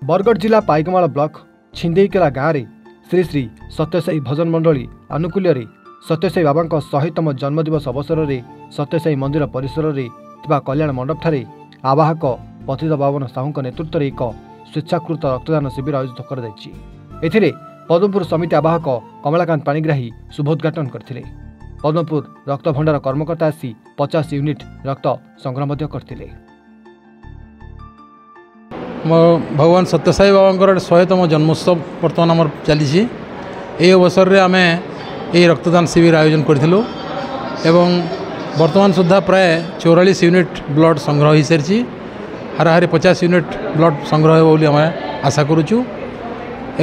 बरगढ़ जिला पाइकमाल ब्लॉक छिंदेईकेला गाँव में श्री श्री सत्यसाई भजन मंडली आनुकूल्य सत्यसाई बाबा 100तम जन्मदिवस अवसर में सत्यसाई मंदिर परिसर में कल्याण मंडप ठारे आवाहक पतित बाबन साहू नेतृत्व में एक स्वेच्छाकृत रक्तदान शिविर आयोजित कर पद्मपुर समिति आवाहक कमलाकांत पाणिग्राही शुभोद्घाटन करते। पद्मपुर रक्त भंडार कर्मकर्ता आसी 50 यूनिट रक्त संग्रह करते। भगवान सत्यसाई बाबा 100तम जन्मोत्सव बर्तमान आम चली ये अवसर में आम ये रक्तदान शिविर आयोजन करूँ एवं वर्तमान सुधा प्राय 44 यूनिट ब्लड संग्रह हो सारी हाराहारी 50 यूनिट ब्लड संग्रह हो आम आशा करुचु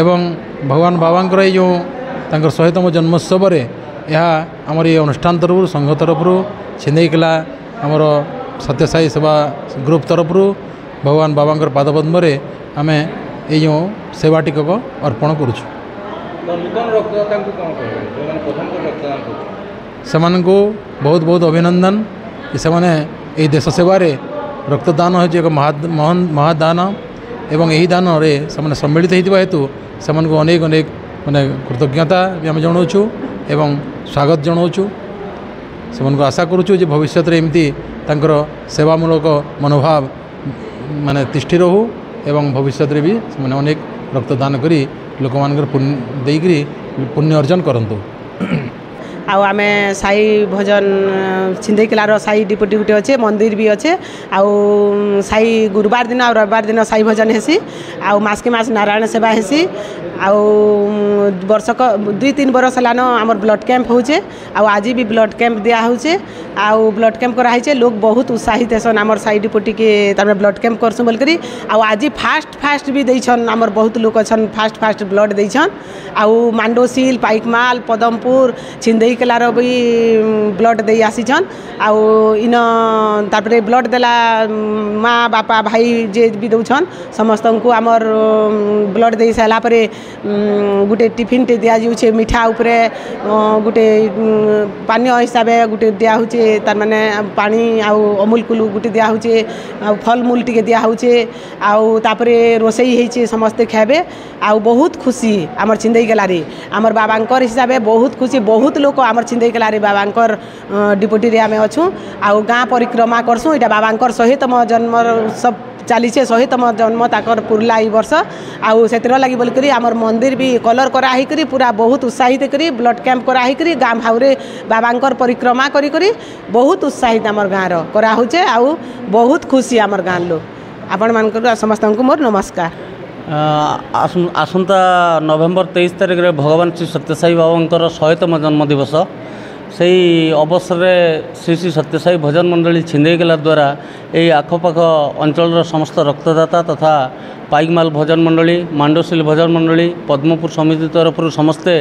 एवं भगवान बाबा ये जो 100तम जन्मोत्सव यह आमर ये अनुष्ठान तरफ संघ तरफ छिंदेईकेला आमर सत्यसाई सेवा ग्रुप तरफ भगवान बाबा पादपद्म आम ये जो सेवा टिकक अर्पण करुँ से बहुत बहुत अभिनंदन से मैंने देश सेवार रक्तदान हो एक महादान एवं यही दान से सम्मिलित होता हेतु से अनेक अनेक माने कृतज्ञता भी आम जनाऊँ एवं स्वागत जनाऊँ से आशा करुँ भविष्य में एमती सेवामूलक मनोभाव माने तिष्ठि रहू एवं भविष्य में भी अनेक रक्तदान करी लोक मान पुण्य अर्जन करंतु। आम साई भजन छिंदेईकेलार साई डिपुटी गुटे अच्छे मंदिर भी अच्छे आउ साई गुरुवार दिन आ रविवार दिन साई भजन हेसी आउ मास नारायण सेवा हेसी आउ वर्षक 2-3 बरस हलान आमर ब्लड कैंप होचे आउ आज भी ब्लड कैंप दिया होचे आउ ब्लड कैंप कराई लोग बहुत उत्साहित हेसन आमर साई डिपुटी के तार ब्लड कैंप करसुँ बोलकरी आउ आज फास्ट भी देछन आमर बहुत लोग अच्छन फास्ट ब्लड देछन आउ मांडोसिल पाइकमाल पदमपुर छिंदेईकेलार भी ब्लड दे आसीछन आउ इन तापरे ब्लड देला माँ बापा भाई जे भी दौछन समस्त को आमर ब्लड दे सारा पर गोटे टिफिन टे दिया जाउछे मिठा उपरे गोटे पानीय हिसाब से गोटे दिया होचे तार माने पानी आउ अमूल कुलू गोटे दिया होचे आउ फल मूल टिके दिया होचे आउ तापरे रोसई हेचे समस्ते खाबे आउ बहुत खुशी आमर छिंदेईकेला रे आमर बाबांकर हिसाब से बहुत खुशी बहुत लोग आमर छिंदेईकेला रे बाबांकर डिपुटी रे आमे अछु आउ गाँ परिक्रमा करसुँ इटा बाबांकर 100तम जन्म उत्सव चली 100तम जन्म ताकर पुरला ई वर्ष आउ से लगी बोलिक आमर मंदिर भी कलर कराही करी पूरा बहुत उत्साहित करी ब्लड कैंप कराही करी गाँ भावरे बाबांकर परिक्रमा करी करी बहुत उत्साहित आमर गाँव कराहुचे आउ बहुत खुशी आमर गाँ लोग आपण मान समस्त को मोर नमस्कार। आसंता नवेम्बर 23 तारिख में भगवान श्री सत्यसाई बाबा 100तम जन्मदिवस से अवसर श्री श्री सत्यसाई भजन मंडली छिंदेईकेला द्वारा यही आखपाख अंचल समस्त रक्तदाता तथा पाइकमाल भजन मंडली मांडोसिल भजन मंडली पद्मपुर समिति तरफ समस्ते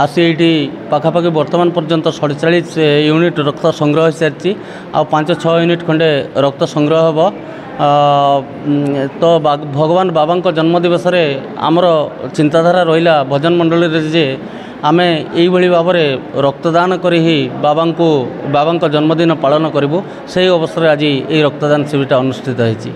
आसी ये पाखापाखि वर्तमान पर्यंत 47 यूनिट रक्त संग्रह हो सारी आ 5-6 यूनिट खंडे रक्त संग्रह हम तो भगवान बाबा जन्मदिवस आमर चिंताधारा रहा भजन मंडली जे आम यही भाव में रक्तदान कर ही बाबा जन्मदिन पालन करूँ से अवसर आज ये रक्तदान शिविर अनुष्ठित होती।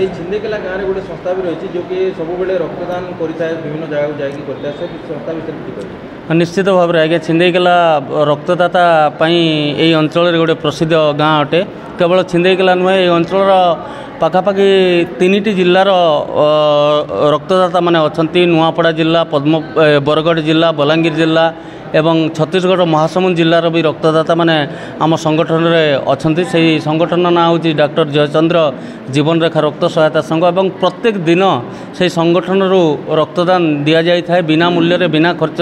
छिंदेईकेला गाँव में गोटे संस्था भी रही जो कि सब रक्तदान करता विभिन्न जगह जाकर संस्था विषय निश्चित भाव में आज्ञा छिंदेईकेला रक्तदाता यही अंचल गोटे प्रसिद्ध गाँ अटे केवल छिंदेईकेला नुहे ये अंचल पाखापाखि 3टी जिल्लार रक्तदाता माने अछंती नुआपड़ा जिला बरगढ़ जिला बलांगीर जिला एवं छत्तीसगढ़ महासमुंद जिलार भी रक्तदाता माने आम संगठन में अच्छा से संगठन ना हूँ डॉक्टर जयचंद्र जीवन रेखा रक्त सहायता संघ और प्रत्येक दिन से संगठन रक्तदान दि जाए बिना मूल्य बिना खर्च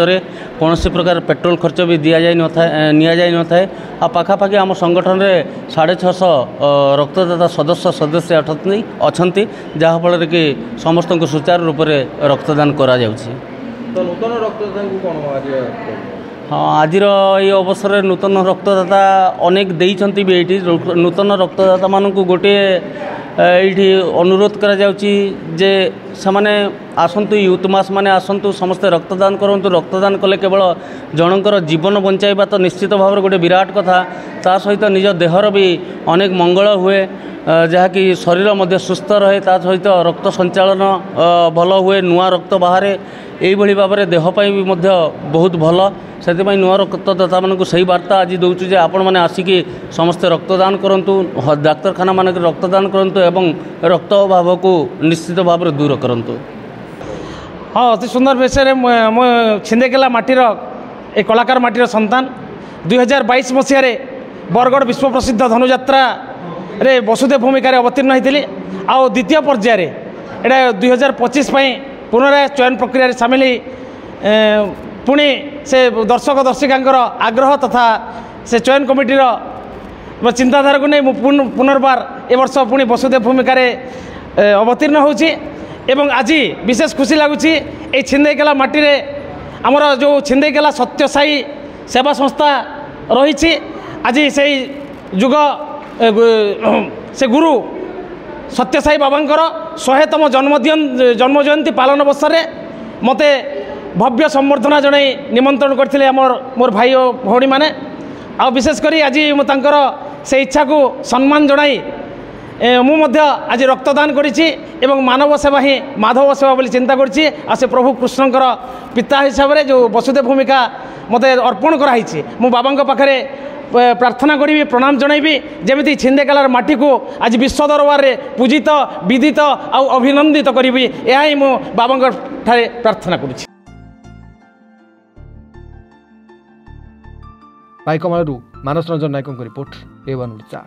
कौन प्रकार पेट्रोल खर्च भी दि जाए नि थाए आ पाखापाखि आम संगठन में 650 रक्तदाता सदस्य अच्छा जहाँफल कि समस्त को सुचारू रूप से रक्तदान करा जाउछि। तो नूतन रक्तदान को कौन हाँ आज ये अवसर में नूतन रक्तदाता अनेक देइछंती भी ये नूतन रक्तदाता मानू गोटे এইଠି ଅନୁରୋଧ କରାଯାଉଛି ଯେ ସେମାନେ ଆସନ୍ତୁ, ୟୁଥ୍ ମାସ୍ ମାନେ ଆସନ୍ତୁ, ସମସ୍ତେ ରକ୍ତଦାନ କରନ୍ତୁ। ରକ୍ତଦାନ କଲେ କେବଳ ଜଣଙ୍କର ଜୀବନ ବଞ୍ଚାଇବା ତ ନିଶ୍ଚିତ ଭାବରେ ଗୋଟେ ବିରାଟ କଥା, ତା ସହିତ ନିଜ ଦେହର ବି ଅନେକ ମଙ୍ଗଳ ହୁଏ, ଯାହାକି ଶରୀର ମଧ୍ୟ ସୁସ୍ଥ ରହେ, ତା ସହିତ ରକ୍ତ ସଞ୍ଚାଳନ ଭଲ ହୁଏ, ନୂଆ ରକ୍ତ ବାହାରେ, ଏଇଭଳି ଭାବରେ ଦେହ ପାଇଁ ବି ମଧ୍ୟ ବହୁତ ଭଲ। ସେଥିପାଇଁ ନୂଆ ରକ୍ତଦାତାମାନଙ୍କୁ ସେହି ବାର୍ତ୍ତା ଆଜି ଦେଉଛୁ ଯେ ଆପଣମାନେ ଆସିକି ସମସ୍ତେ ରକ୍ତଦାନ କରନ୍ତୁ, ଡାକ୍ତରଖାନାମାନଙ୍କରେ ରକ୍ତଦାନ କରନ୍ତୁ ଏବଂ ରକ୍ତ ଅଭାବକୁ ନିଶ୍ଚିତ ଭାବରେ ଦୂର କରନ୍ତୁ। ହଁ, ଅତି ସୁନ୍ଦର ବିଷୟରେ ମୁଁ ଛିଣ୍ଡେଇକେଲା ମାଟିର ଏ କଳାକାର ମାଟିର ସନ୍ତାନ। 2022 ମସିହାରେ ବରଗଡ଼ ବିଶ୍ୱ ପ୍ରସିଦ୍ଧ ଧନୁଯାତ୍ରାରେ ବସୁଦେବ ଭୂମିକାରେ ଅବତୀର୍ଣ୍ଣ ହୋଇଥିଲି। ଆଉ ଦ୍ୱିତୀୟ ପର୍ଯ୍ୟାୟରେ ଏଇଟା 2025 ପାଇଁ ପୁନରାୟ ଚୟନ ପ୍ରକ୍ରିୟାରେ ସାମିଲ ହୋଇ ପୁଣି ସେ ଦର୍ଶକ ଦର୍ଶିକାଙ୍କର ଆଗ୍ରହ ତଥା ସେ ଚୟନ କମିଟିର ଚିନ୍ତାଧାରାକୁ ନେଇ ମୁଁ ପୁନର୍ବାର ଏ ବର୍ଷ ପୁଣି ବସୁଦେବ ଭୂମିକାରେ ଅବତୀର୍ଣ୍ଣ ହେଉଛି। ଏବଂ ଆଜି ବିଶେଷ ଖୁସି ଲାଗୁଛି এই ଛିଣ୍ଡେଇକେଲା ମାଟିରେ ଆମର ଯେଉଁ ଛିଣ୍ଡେଇକେଲା ସତ୍ୟସାଇ ସେବା ସଂସ୍ଥା ରହିଛି। ଆଜି ସେଇ ଯୁଗ ସେ ଗୁରୁ ସତ୍ୟସାଇ ବାବାଙ୍କର 100ତମ ଜନ୍ମ ଜୟନ୍ତୀ ପାଳନ ଅବସରରେ ମୋତେ ଭବ୍ୟ ସମ୍ବର୍ଦ୍ଧନା ଜଣାଇ ନିମନ୍ତ୍ରଣ କରିଥିଲେ ମୋର ଭାଇ ଓ ଭଉଣୀମାନେ। ଆଉ ବିଶେଷ କରି ଆଜି ମୁଁ ତାଙ୍କର ସେ ଇଚ୍ଛାକୁ ସମ୍ମାନ ଜଣାଇ ମୁଁ ମଧ୍ୟ ଆଜି ରକ୍ତଦାନ କରିଛି ଏବଂ ମାନବ ସେବା ହିଁ ମାଧବ ସେବା ବୋଲି ଚିନ୍ତା କରିଛି। ଆଉ ସେ ପ୍ରଭୁ କୃଷ୍ଣଙ୍କର ପିତା ହିସାବରେ ଯେଉଁ ବସୁଦେବ ଭୂମିକା ମୋତେ ଅର୍ପଣ କରାହେଇଛି, ମୁଁ ବାବାଙ୍କ ପାଖରେ ପ୍ରାର୍ଥନା କରିବି, ପ୍ରଣାମ ଜଣାଇବି, ଯେମିତି ଛିଣ୍ଡେକେଲାର ମାଟିକୁ ଆଜି ବିଶ୍ୱ ଦରବାରରେ ପୂଜିତ, ବିଦିତ ଆଉ ଅଭିନନ୍ଦିତ କରିବି। ଏହା ହିଁ ମୁଁ ବାବାଙ୍କ ଠାରେ ପ୍ରାର୍ଥନା କରୁଛି। ପାଇକମାଳରୁ ମାନସ ରଞ୍ଜନ ନାୟକଙ୍କ ରିପୋର୍ଟ, A1 ଓଡ଼ିଶା।